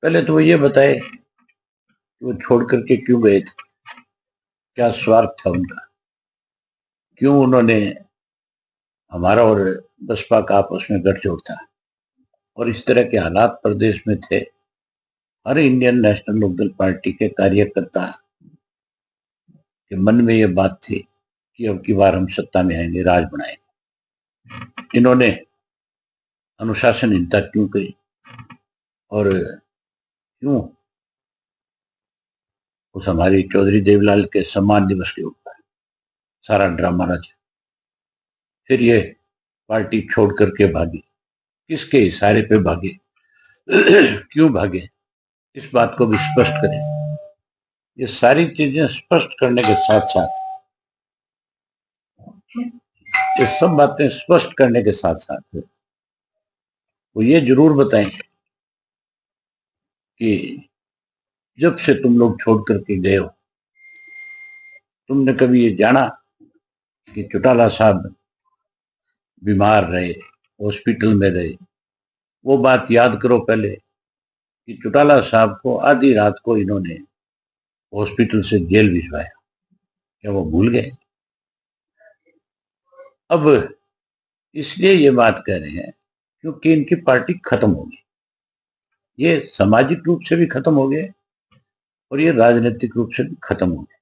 पहले तो वो ये बताए कि वो छोड़ करके क्यों गए थे, क्या स्वार्थ था उनका, क्यों उन्होंने हमारा और बसपा का आपस में गठजोड़ था और इस तरह के हालात प्रदेश में थे। हर इंडियन नेशनल लोकदल पार्टी के कार्यकर्ता के मन में ये बात थी कि अब की बार हम सत्ता में आएंगे, राज बनाएंगे। इन्होंने अनुशासनहीनता क्यों करी और क्यों उस हमारी चौधरी देवलाल के सम्मान दिवस के ऊपर सारा ड्रामा रचा। फिर ये पार्टी छोड़ करके भागी, किसके इशारे पे भागे, क्यों भागे, इस बात को भी स्पष्ट करें। ये सारी चीजें स्पष्ट करने के साथ साथ, ये सब बातें स्पष्ट करने के साथ साथ वो ये जरूर बताएं कि जब से तुम लोग छोड़ करके गए हो, तुमने कभी ये जाना कि चौटाला साहब बीमार रहे, हॉस्पिटल में रहे? वो बात याद करो पहले कि चौटाला साहब को आधी रात को इन्होंने हॉस्पिटल से जेल भिजवाया। क्या वो भूल गए? अब इसलिए ये बात कह रहे हैं क्योंकि इनकी पार्टी खत्म होगी। ये सामाजिक रूप से भी खत्म हो गए और ये राजनीतिक रूप से भी खत्म हो गए।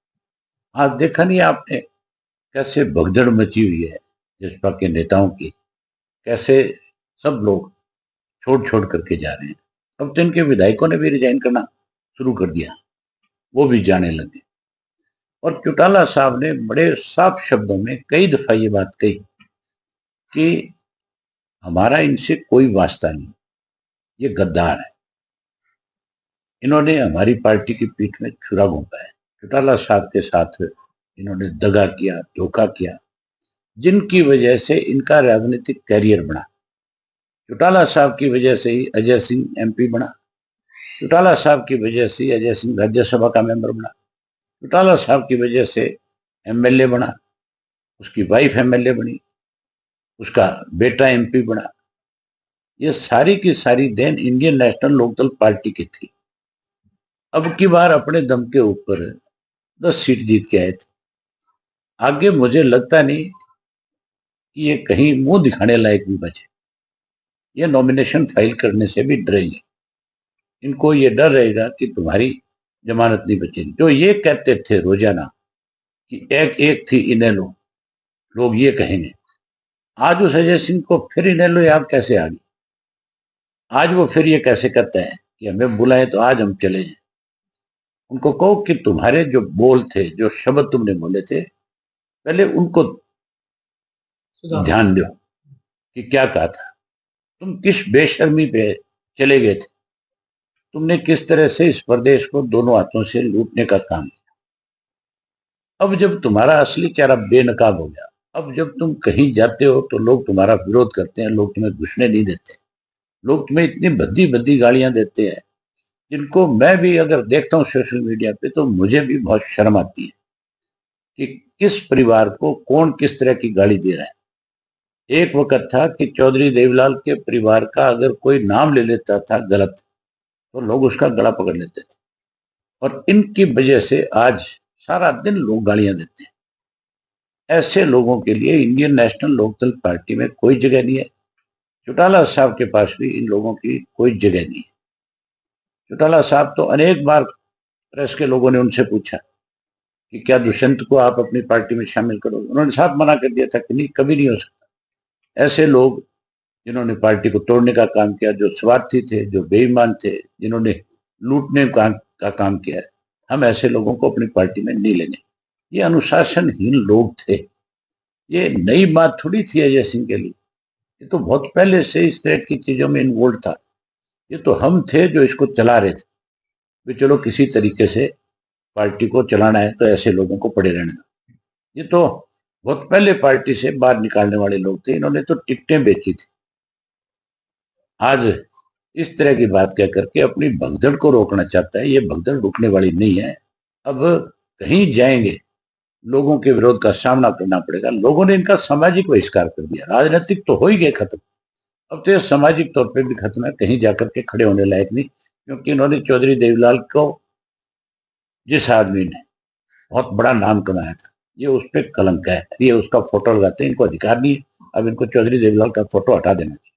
आज देखा नहीं आपने कैसे भगदड़ मची हुई है जसपा के नेताओं की, कैसे सब लोग छोड़ छोड़ करके जा रहे हैं। अब तो इनके विधायकों ने भी रिजाइन करना शुरू कर दिया, वो भी जाने लगे। और चौटाला साहब ने बड़े साफ शब्दों में कई दफा ये बात कही कि हमारा इनसे कोई वास्ता नहीं, ये गद्दार है, इन्होंने हमारी पार्टी की पीठ में छुरा घोंपा है। चौटाला साहब के साथ इन्होंने दगा किया, धोखा किया, जिनकी वजह से इनका राजनीतिक कैरियर बना। चौटाला साहब की वजह से ही अजय सिंह एमपी बना, चौटाला साहब की वजह से अजय सिंह राज्यसभा का मेंबर बना, चौटाला साहब की वजह से एमएलए बना, उसकी वाइफ एमएलए बनी, उसका बेटा एमपी बना। ये सारी की सारी then Indian national Lokdal party की थी। अब की बार अपने दम के ऊपर 10 सीट जीत के आए थे। आगे मुझे लगता नहीं कि ये कहीं मुंह दिखाने लायक भी बचे। ये नॉमिनेशन फाइल करने से भी डरेंगे, इनको ये डर रहेगा कि तुम्हारी जमानत नहीं बचेगी। जो ये कहते थे रोजाना कि एक एक थी इनेलो, लोग ये कहेंगे। आज उस अजय सिंह को फिर इनेलो याद कैसे आ गई? आज वो फिर ये कैसे कहते हैं कि हमें बुलाए तो आज हम चले जाए? उनको कहो कि तुम्हारे जो बोल थे, जो शब्द तुमने बोले थे, पहले उनको ध्यान दो कि क्या कहा था। तुम किस बेशर्मी पे चले गए थे, तुमने किस तरह से इस प्रदेश को दोनों हाथों से लूटने का काम किया। अब जब तुम्हारा असली चेहरा बेनकाब हो गया, अब जब तुम कहीं जाते हो तो लोग तुम्हारा विरोध करते हैं, लोग तुम्हें घुसने नहीं देते, लोग तुम्हें इतनी भद्दी भद्दी गालियां देते हैं जिनको मैं भी अगर देखता हूँ सोशल मीडिया पे तो मुझे भी बहुत शर्म आती है कि किस परिवार को कौन किस तरह की गाली दे रहा है। एक वक्त था कि चौधरी देवलाल के परिवार का अगर कोई नाम ले लेता था गलत तो लोग उसका गला पकड़ लेते थे, और इनकी वजह से आज सारा दिन लोग गालियां देते हैं। ऐसे लोगों के लिए इंडियन नेशनल लोकदल पार्टी में कोई जगह नहीं है। चौटाला साहब के पास भी इन लोगों की कोई जगह नहीं है। चौटाला साहब तो अनेक बार प्रेस के लोगों ने उनसे पूछा कि क्या दुष्यंत को आप अपनी पार्टी में शामिल करोगे, उन्होंने साफ मना कर दिया था कि नहीं, कभी नहीं हो सकता। ऐसे लोग जिन्होंने पार्टी को तोड़ने का काम किया, जो स्वार्थी थे, जो बेईमान थे, जिन्होंने लूटने का काम किया है, हम ऐसे लोगों को अपनी पार्टी में नहीं लेंगे। ये अनुशासनहीन लोग थे। ये नई बात थोड़ी थी अजय सिंह के लिए, ये तो बहुत पहले से इस तरह की चीजों में इन्वॉल्व था। ये तो हम थे जो इसको चला रहे थे भी, चलो किसी तरीके से पार्टी को चलाना है तो ऐसे लोगों को पड़े रहने दो। ये तो बहुत पहले पार्टी से बाहर निकालने वाले लोग थे, इन्होंने तो टिकटें बेची थी। आज इस तरह की बात कह करके अपनी भगदड़ को रोकना चाहता है। ये भगदड़ रुकने वाली नहीं है। अब कहीं जाएंगे, लोगों के विरोध का सामना करना पड़ेगा। लोगों ने इनका सामाजिक बहिष्कार कर दिया, राजनीतिक तो हो ही गए खत्म, अब तो ये सामाजिक तौर पे भी खत्म है, कहीं जाकर के खड़े होने लायक नहीं। क्योंकि इन्होंने चौधरी देवीलाल को, जिस आदमी ने बहुत बड़ा नाम कमाया था, ये उस पर कलंक है, ये उसका फोटो लगाते हैं, इनको अधिकार नहीं है। अब इनको चौधरी देवीलाल का फोटो हटा देना चाहिए।